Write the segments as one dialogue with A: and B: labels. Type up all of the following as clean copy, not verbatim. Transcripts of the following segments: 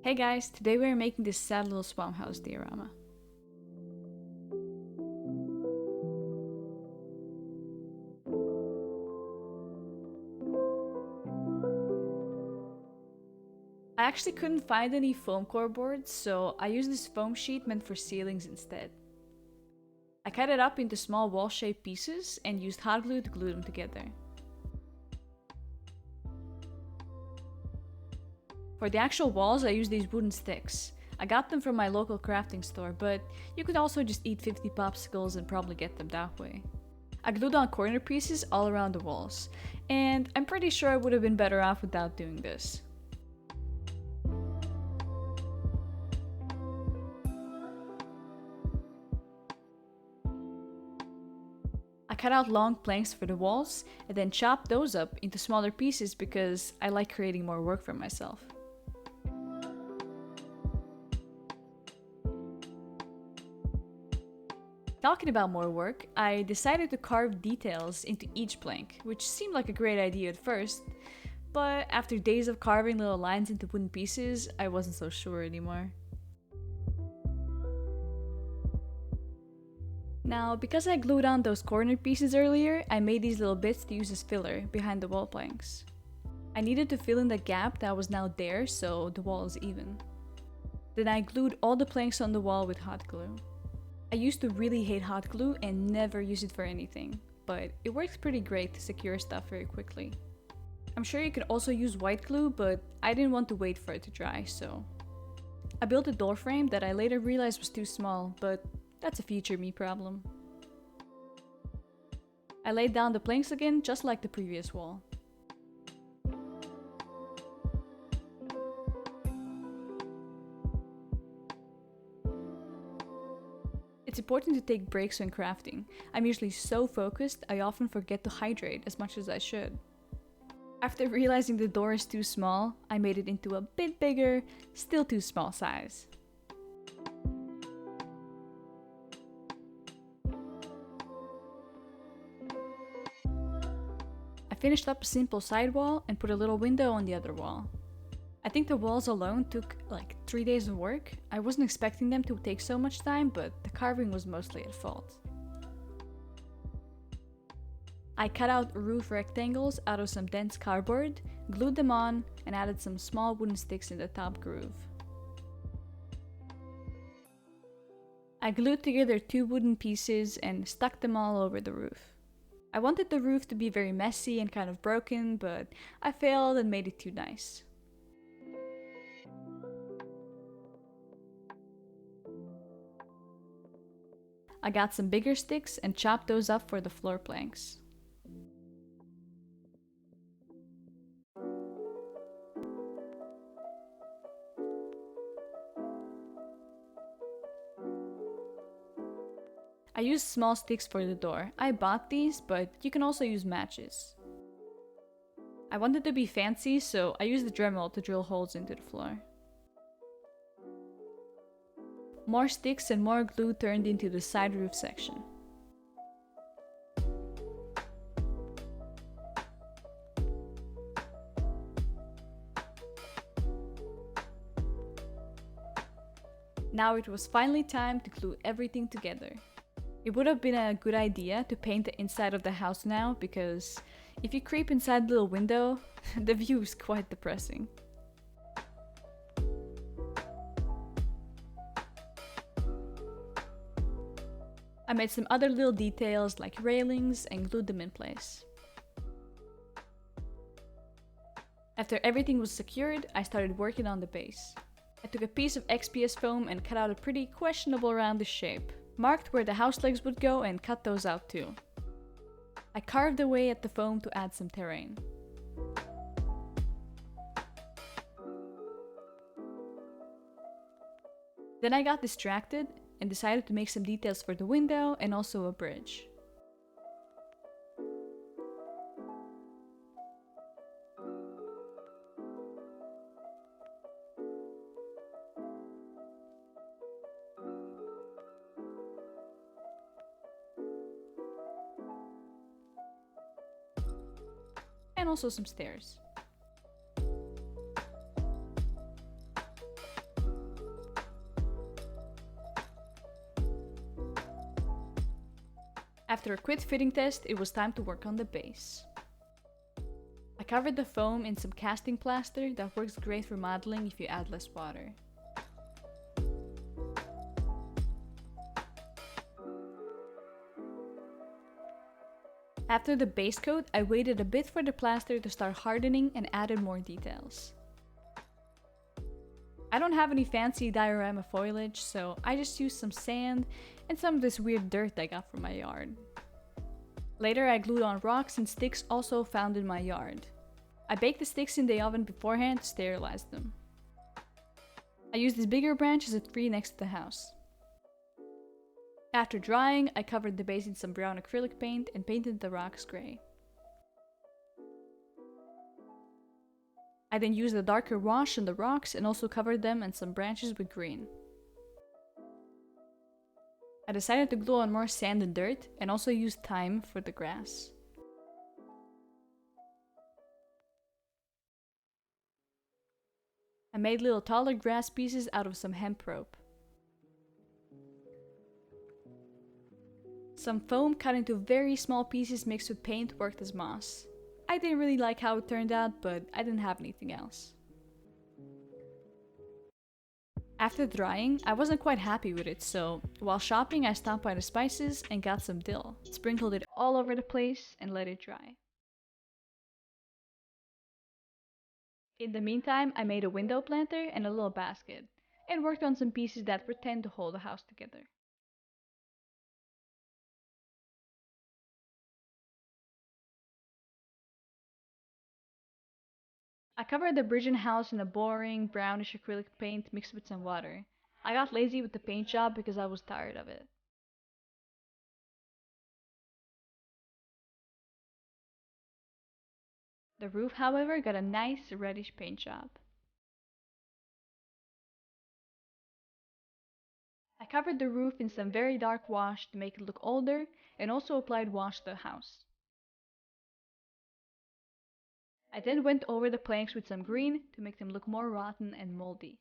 A: Hey guys, today we're making this sad little swamp house diorama. I actually couldn't find any foam core boards, so I used this foam sheet meant for ceilings instead. I cut it up into small wall-shaped pieces and used hot glue to glue them together. For the actual walls, I used these wooden sticks. I got them from my local crafting store, but you could also just eat 50 popsicles and probably get them that way. I glued on corner pieces all around the walls, and I'm pretty sure I would have been better off without doing this. I cut out long planks for the walls and then chopped those up into smaller pieces because I like creating more work for myself. Talking about more work, I decided to carve details into each plank, which seemed like a great idea at first, but after days of carving little lines into wooden pieces, I wasn't so sure anymore. Now, because I glued on those corner pieces earlier, I made these little bits to use as filler behind the wall planks. I needed to fill in the gap that was now there so the wall is even. Then I glued all the planks on the wall with hot glue. I used to really hate hot glue and never use it for anything, but it works pretty great to secure stuff very quickly. I'm sure you could also use white glue, but I didn't want to wait for it to dry, so I built a door frame that I later realized was too small, but that's a future me problem. I laid down the planks again just like the previous wall. It's important to take breaks when crafting. I'm usually so focused, I often forget to hydrate as much as I should. After realizing the door is too small, I made it into a bit bigger, still too small size. I finished up a simple side wall and put a little window on the other wall. I think the walls alone took like 3 days of work. I wasn't expecting them to take so much time, but the carving was mostly at fault. I cut out roof rectangles out of some dense cardboard, glued them on, and added some small wooden sticks in the top groove. I glued together 2 wooden pieces and stuck them all over the roof. I wanted the roof to be very messy and kind of broken, but I failed and made it too nice. I got some bigger sticks and chopped those up for the floor planks. I used small sticks for the door. I bought these, but you can also use matches. I wanted to be fancy, so I used the Dremel to drill holes into the floor. More sticks and more glue turned into the side roof section. Now it was finally time to glue everything together. It would have been a good idea to paint the inside of the house now, because if you creep inside the little window, the view is quite depressing. I made some other little details like railings and glued them in place. After everything was secured, I started working on the base. I took a piece of XPS foam and cut out a pretty questionable roundish shape, marked where the house legs would go and cut those out too. I carved away at the foam to add some terrain. Then I got distracted and decided to make some details for the window and also a bridge. And also some stairs. After a quick fitting test, it was time to work on the base. I covered the foam in some casting plaster that works great for modeling if you add less water. After the base coat, I waited a bit for the plaster to start hardening and added more details. I don't have any fancy diorama foliage, so I just used some sand and some of this weird dirt I got from my yard. Later I glued on rocks and sticks also found in my yard. I baked the sticks in the oven beforehand to sterilize them. I used this bigger branch as a tree next to the house. After drying, I covered the base in some brown acrylic paint and painted the rocks grey. I then used a darker wash on the rocks and also covered them and some branches with green. I decided to glue on more sand and dirt and also used thyme for the grass. I made little taller grass pieces out of some hemp rope. Some foam cut into very small pieces mixed with paint worked as moss. I didn't really like how it turned out, but I didn't have anything else. After drying, I wasn't quite happy with it, so while shopping I stopped by the spices and got some dill, sprinkled it all over the place and let it dry. In the meantime, I made a window planter and a little basket, and worked on some pieces that pretend to hold the house together. I covered the Riddiman house in a boring, brownish acrylic paint mixed with some water. I got lazy with the paint job because I was tired of it. The roof, however, got a nice reddish paint job. I covered the roof in some very dark wash to make it look older and also applied wash to the house. I then went over the planks with some green to make them look more rotten and moldy.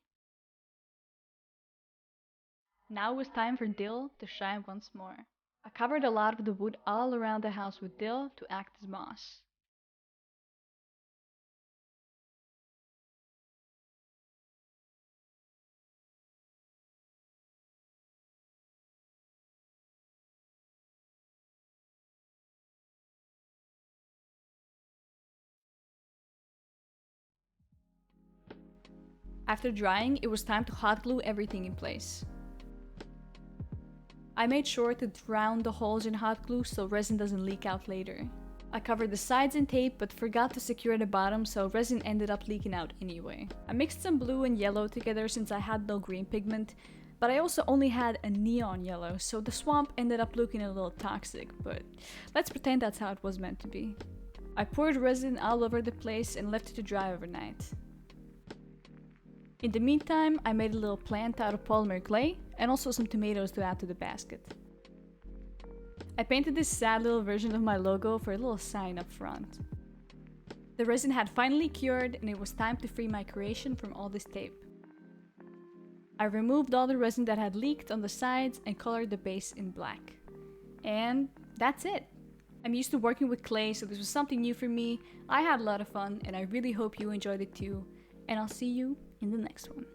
A: Now it was time for Dill to shine once more. I covered a lot of the wood all around the house with Dill to act as moss. After drying, it was time to hot glue everything in place. I made sure to drown the holes in hot glue so resin doesn't leak out later. I covered the sides in tape but forgot to secure the bottom, so resin ended up leaking out anyway. I mixed some blue and yellow together since I had no green pigment, but I also only had a neon yellow, so the swamp ended up looking a little toxic, but let's pretend that's how it was meant to be. I poured resin all over the place and left it to dry overnight. In the meantime, I made a little plant out of polymer clay and also some tomatoes to add to the basket. I painted this sad little version of my logo for a little sign up front. The resin had finally cured and it was time to free my creation from all this tape. I removed all the resin that had leaked on the sides and colored the base in black. And that's it! I'm used to working with clay, so this was something new for me. I had a lot of fun and I really hope you enjoyed it too. And I'll see you in the next one.